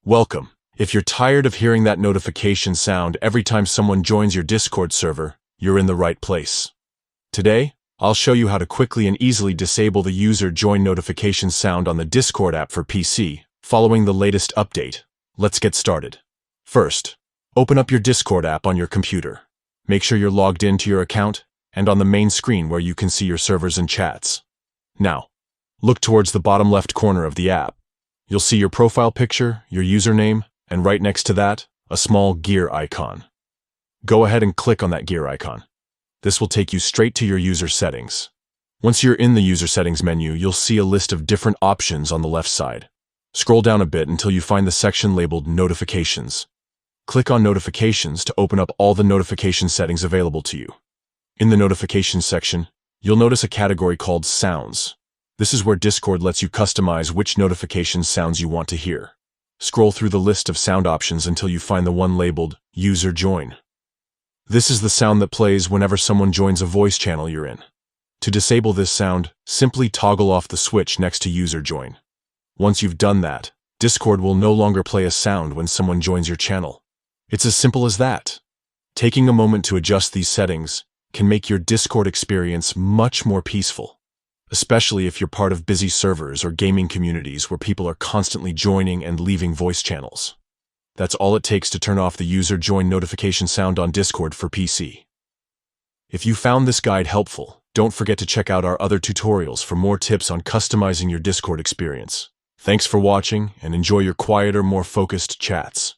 Welcome. If you're tired of hearing that notification sound every time someone joins your Discord server, you're in the right place. Today, I'll show you how to quickly and easily disable the user join notification sound on the Discord app for PC, following the latest update. Let's get started. First, open up your Discord app on your computer. Make sure you're logged into your account and on the main screen where you can see your servers and chats. Now, look towards the bottom left corner of the app. You'll see your profile picture, your username, and right next to that, a small gear icon. Go ahead and click on that gear icon. This will take you straight to your user settings. Once you're in the user settings menu, you'll see a list of different options on the left side. Scroll down a bit until you find the section labeled Notifications. Click on Notifications to open up all the notification settings available to you. In the Notifications section, you'll notice a category called Sounds. This is where Discord lets you customize which notification sounds you want to hear. Scroll through the list of sound options until you find the one labeled User Join. This is the sound that plays whenever someone joins a voice channel you're in. To disable this sound, simply toggle off the switch next to User Join. Once you've done that, Discord will no longer play a sound when someone joins your channel. It's as simple as that. Taking a moment to adjust these settings can make your Discord experience much more peaceful, especially if you're part of busy servers or gaming communities where people are constantly joining and leaving voice channels. That's all it takes to turn off the user join notification sound on Discord for PC. If you found this guide helpful, don't forget to check out our other tutorials for more tips on customizing your Discord experience. Thanks for watching and enjoy your quieter, more focused chats.